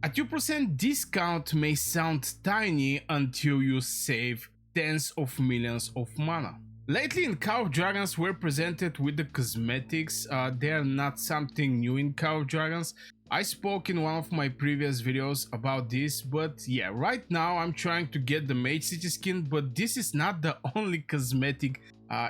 A 2% discount may sound tiny until you save tens of millions of mana. Lately in Call of Dragons we're presented with the cosmetics. They are not something new in Call of Dragons. I spoke in one of my previous videos about this, but yeah, right now I'm trying to get the Mage City skin, but this is not the only cosmetic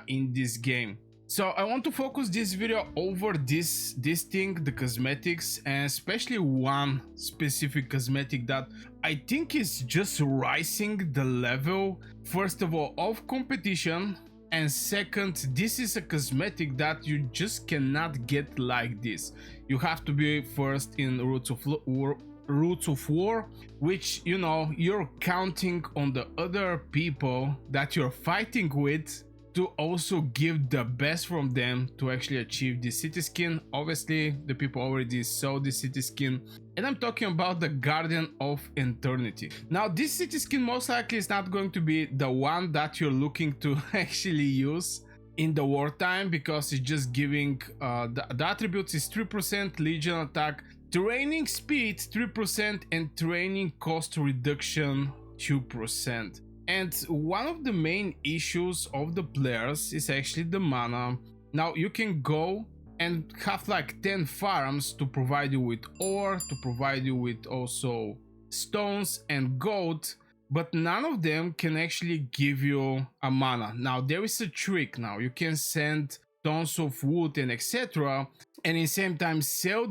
in this game. So I want to focus this video over this thing, the cosmetics, and especially one specific cosmetic that I think is just rising the level, first of all, of competition, and second, this is a cosmetic that you just cannot get like this. You have to be first in Roots of War, which, you know, you're counting on the other people that you're fighting with to also give the best from them to actually achieve the city skin. Obviously the people already saw the city skin, and I'm talking about the Guardian of Eternity. Now this city skin most likely is not going to be the one that you're looking to actually use in the wartime, because it's just giving the attributes is 3% Legion attack, training speed 3%, and training cost reduction 2%. And one of the main issues of the players is actually the mana. Now you can go and have like 10 farms to provide you with ore, to provide you with also stones and gold, but none of them can actually give you a mana. Now there is a trick. Now you can send tons of wood and etc, and in the same time sell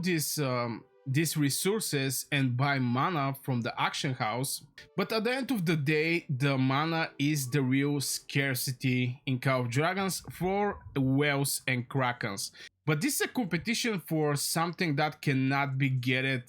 these resources and buy mana from the auction house, but at the end of the day the mana is the real scarcity in Call of Dragons for whales and krakens. But this is a competition for something that cannot be getted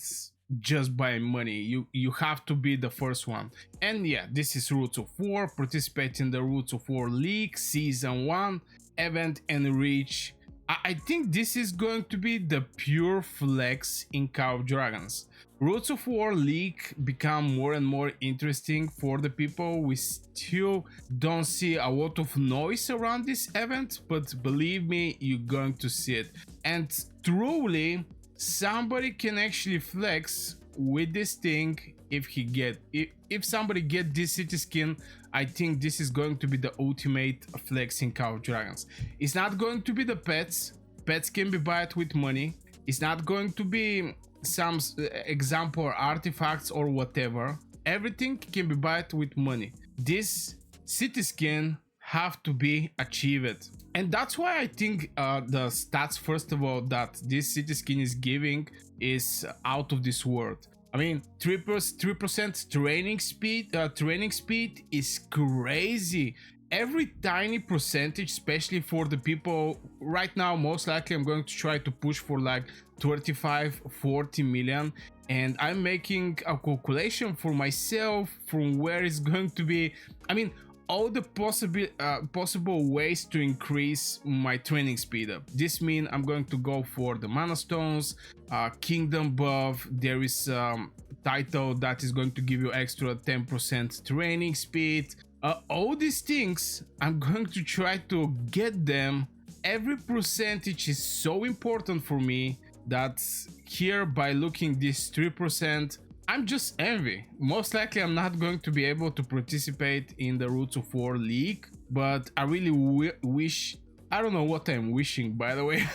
just by money. You have to be the first one. And yeah, this is Roots of War. Participate in the Roots of War League Season 1 event and reach. I think this is going to be the pure flex in Call of Dragons. Roots of War League become more and more interesting for the people. We still don't see a lot of noise around this event, but believe me, you're going to see it. And truly, somebody can actually flex with this thing if somebody get this city skin. I think this is going to be the ultimate flex in Call of Dragons. It's not going to be the pets. Pets can be bought with money. It's not going to be some example artifacts or whatever. Everything can be bought with money. This city skin have to be achieved, and that's why I think the stats, first of all, that this city skin is giving is out of this world. I mean, 3% training speed is crazy. Every tiny percentage, especially for the people right now, most likely I'm going to try to push for like 35-40 million, and I'm making a calculation for myself from where it's going to be. I mean, all the possible ways to increase my training speed up. This means I'm going to go for the mana stones, kingdom buff. There is title that is going to give you extra 10% training speed. All these things I'm going to try to get them. Every percentage is so important for me that here, by looking this 3%, I'm just envy. Most likely I'm not going to be able to participate in the Roots of War League, but I really wish, I don't know what I'm wishing, by the way.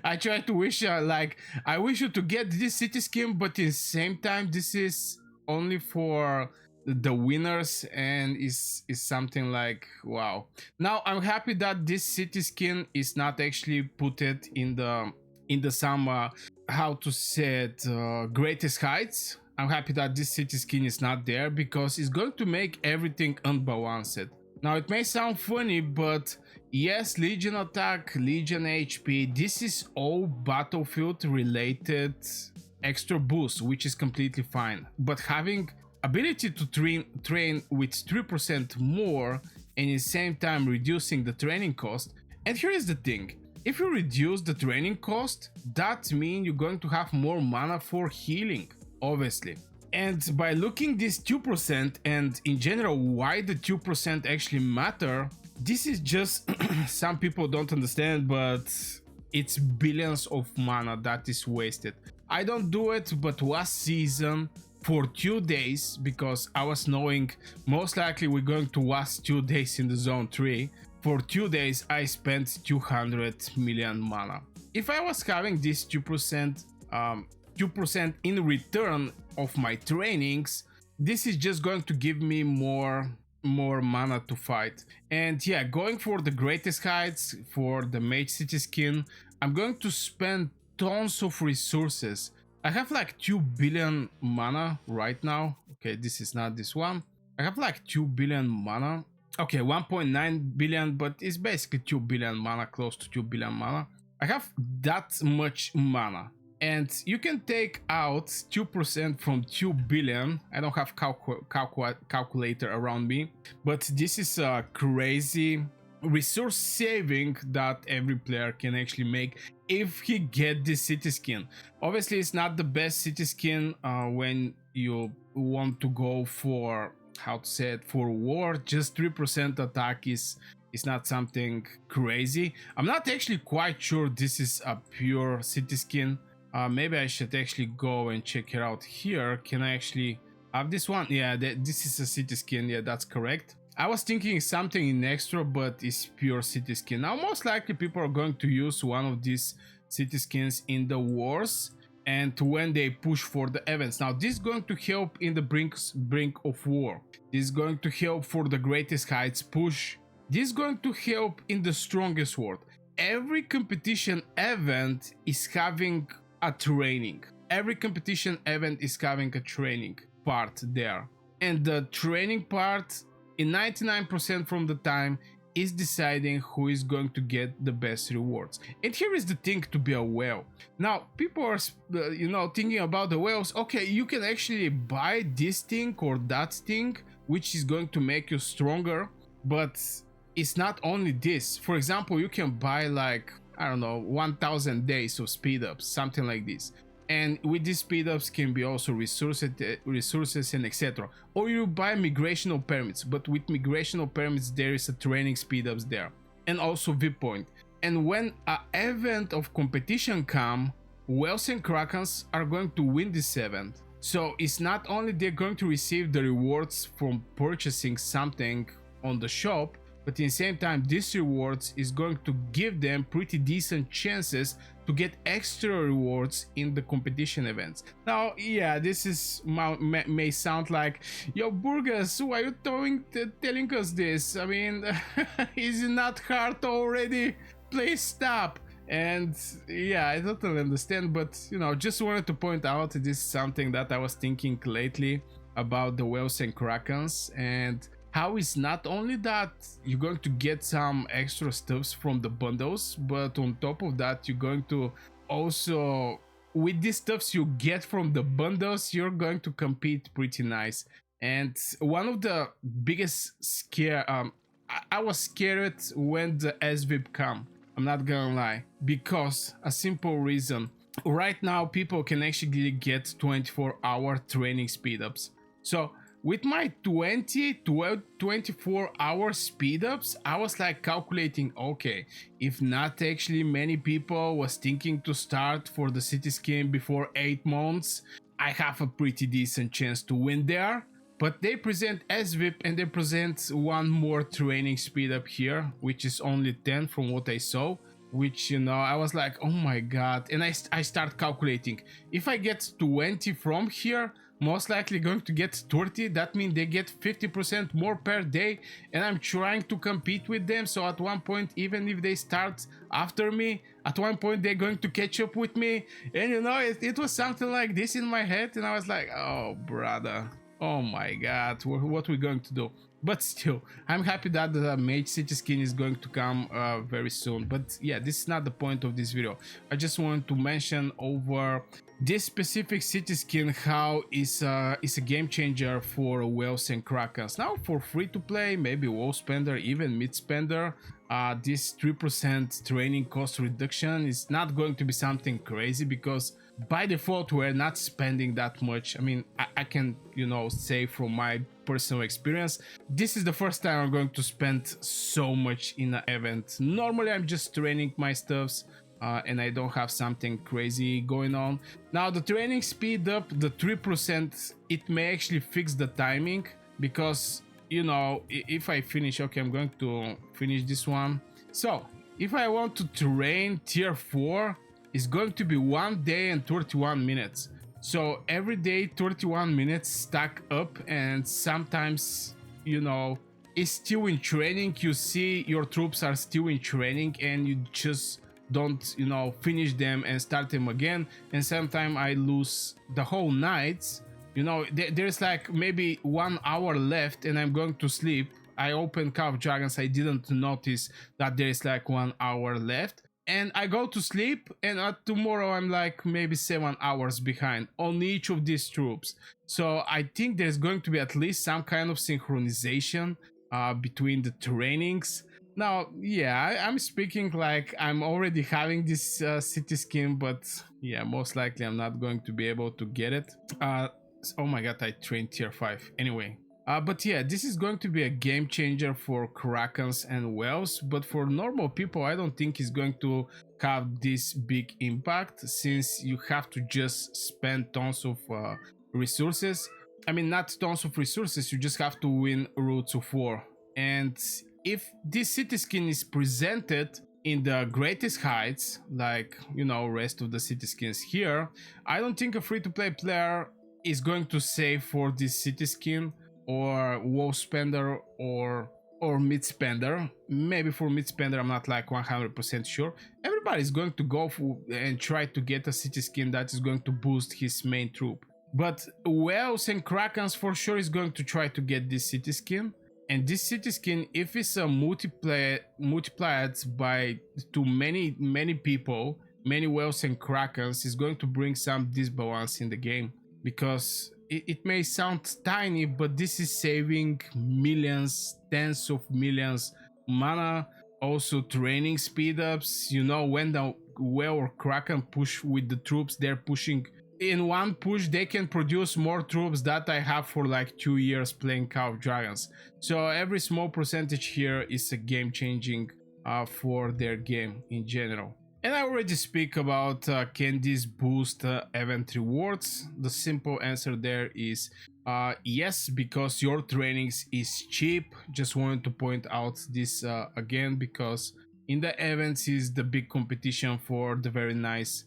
I try to wish I wish you to get this city skin, but at the same time this is only for the winners, and is something like wow. Now I'm happy that this city skin is not actually put it in the some how to say it, greatest heights. I'm happy that this city skin is not there, because it's going to make everything unbalanced. Now it may sound funny, but yes, Legion attack, Legion HP, this is all battlefield related extra boost, which is completely fine. But having ability to train with 3% more, and at the same time reducing the training cost. And here is the thing. If you reduce the training cost, that means you're going to have more mana for healing, obviously. And by looking this 2%, and in general why the 2% actually matter, this is just some people don't understand, but it's billions of mana that is wasted. I don't do it, but last season for 2 days, because I was knowing most likely we're going to last 2 days in the zone 3. For 2 days I spent 200 million mana. If I was having this 2% in return of my trainings, this is just going to give me more mana to fight. And yeah, going for the greatest heights for the Mage City skin, I'm going to spend tons of resources. I have like 2 billion mana right now. Okay, this is not this one. I have like 2 billion mana. Okay, 1.9 billion, but it's basically 2 billion mana, close to 2 billion mana. I have that much mana. And you can take out 2% from 2 billion. I don't have calculator around me, but this is a crazy resource saving that every player can actually make if he get this city skin. Obviously, it's not the best city skin when you want to go for, how to say it, for war. Just 3% attack is not something crazy. I'm not actually quite sure this is a pure city skin. Maybe I should actually go and check it out here. Can I actually have this one? Yeah, this is a city skin. Yeah, that's correct. I was thinking something in extra, but it's pure city skin. Now, most likely people are going to use one of these city skins in the wars and when they push for the events. Now, this is going to help in the brink of war. This is going to help for the greatest heights push. This is going to help in the strongest world. Every competition event is having a training. Every competition event is having a training part there. And the training part, in 99% from the time, is deciding who is going to get the best rewards. And here is the thing to be a whale. Now, people are, thinking about the whales. Okay, you can actually buy this thing or that thing, which is going to make you stronger. But it's not only this. For example, you can buy like, I don't know, 1000 days of speed ups, something like this. And with these speed ups can be also resources and etc. Or you buy migrational permits, but with migrational permits there is a training speed ups there, and also VIP point. And when an event of competition come, whales and krakens are going to win this event. So it's not only they're going to receive the rewards from purchasing something on the shop, but in the same time, this rewards is going to give them pretty decent chances to get extra rewards in the competition events. Now, yeah, this is may sound like, yo, Burgers, why are you telling us this? I mean, is it not hard already? Please stop. And yeah, I totally understand, but just wanted to point out this is something that I was thinking lately about the whales and krakens, and how it's not only that you're going to get some extra stuffs from the bundles, but on top of that you're going to also, with these stuffs you get from the bundles, you're going to compete pretty nice. And one of the biggest scare, I was scared when the SVIP come, I'm not gonna lie, because a simple reason. Right now people can actually get 24-hour training speed ups. So with my 24-hour speed ups, I was like calculating, okay, if not actually many people was thinking to start for the city skin before 8 months, I have a pretty decent chance to win there. But they present SVIP and they present one more training speed up here, which is only 10 from what I saw, which, I was like, oh my god. And I start calculating, if I get 20 from here, most likely going to get 30. That means they get 50% more per day, and I'm trying to compete with them. So at one point, even if they start after me, at one point they're going to catch up with me. And it was something like this in my head, and I was like, oh brother, oh my god, what we're going to do? But still, I'm happy that the Mage City skin is going to come very soon. But yeah, this is not the point of this video. I just wanted to mention over this specific city skin, how is a game changer for whales and krakens. Now for free to play, maybe WoW spender, even mid spender, this 3% training cost reduction is not going to be something crazy, because by default we're not spending that much. I mean, I can say from my personal experience, this is the first time I'm going to spend so much in an event. Normally I'm just training my stuffs, and I don't have something crazy going on. Now the training speed up, the 3%, it may actually fix the timing, because you know, if I finish, okay, I'm going to finish this one. So if I want to train tier 4, it's going to be 1 day and 31 minutes. So every day 31 minutes stack up, and sometimes, you know, it's still in training. You see your troops are still in training and you just don't, you know, finish them and start them again. And sometimes I lose the whole night. You know, there's like maybe 1 hour left and I'm going to sleep. I open Call of Dragons, I didn't notice that there is like 1 hour left, and I go to sleep, and tomorrow I'm like maybe 7 hours behind on each of these troops. So I think there's going to be at least some kind of synchronization between the trainings. Now, yeah, I'm speaking like I'm already having this city skin, but yeah, most likely I'm not going to be able to get it. Oh my god, I trained tier 5. Anyway, but yeah, this is going to be a game changer for Krakens and whales, but for normal people, I don't think it's going to have this big impact, since you have to just spend tons of resources. I mean, not tons of resources, you just have to win Roots of War. And if this city skin is presented in the greatest heights, like, you know, rest of the city skins here, I don't think a free-to-play player is going to save for this city skin, or WoW spender, or mid spender. Maybe for mid spender I'm not like 100% sure. Everybody's going to go for and try to get a city skin that is going to boost his main troop. But whales and Krakens for sure is going to try to get this city skin. And this city skin, if it's a multiplied by to many people, many whales and Krakens, is going to bring some disbalance in the game, because it may sound tiny, but this is saving millions, tens of millions mana. Also training speed ups. You know, when the whale or Kraken push with the troops, they're pushing in one push, they can produce more troops that I have for like 2 years playing Call of Dragons. So every small percentage here is a game changing for their game in general. And I already speak about can this boost event rewards. The simple answer there is yes, because your trainings is cheap. Just wanted to point out this again, because in the events is the big competition for the very nice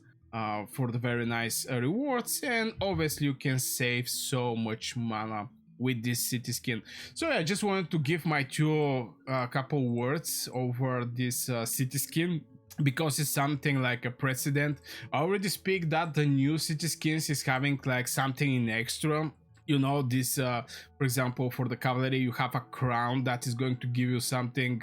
rewards, and obviously you can save so much mana with this city skin. So yeah, I just wanted to give my couple words over this city skin, because it's something like a precedent. I already speak that the new city skins is having like something in extra. You know, this for example, for the cavalry you have a crown that is going to give you something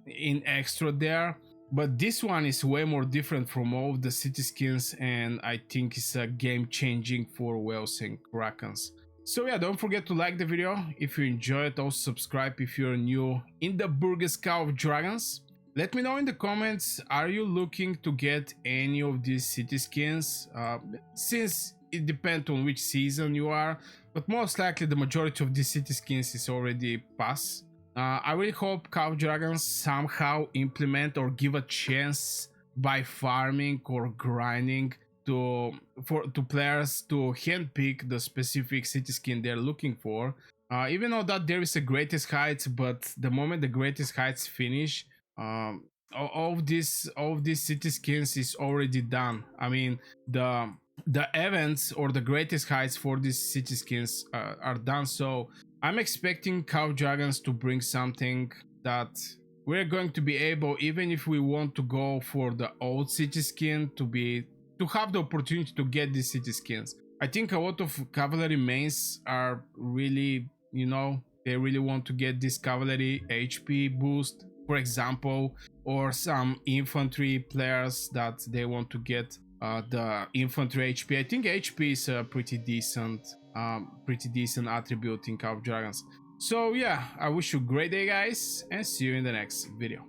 in extra there. But this one is way more different from all of the city skins, and I think it's a game changing for whales and Krakens. So yeah, don't forget to like the video if you enjoyed. Also subscribe if you're new in the Burgess Call of Dragons. Let me know in the comments, are you looking to get any of these city skins? Since it depends on which season you are, but most likely the majority of these city skins is already past. I really hope Call of Dragons somehow implement or give a chance by farming or grinding to players to handpick the specific city skin they're looking for. Even though that there is a greatest heights, but the moment the greatest heights finish, all of these city skins is already done. I mean, the events or the greatest heights for these city skins are done. So I'm expecting Call of Dragons to bring something that we're going to be able, even if we want to go for the old city skin, to have the opportunity to get these city skins. I think a lot of cavalry mains are really, you know, they really want to get this cavalry HP boost, for example, or some infantry players that they want to get the infantry HP. I think HP is a pretty decent attribute in Call of Dragons. So yeah, I wish you a great day, guys, and see you in the next video.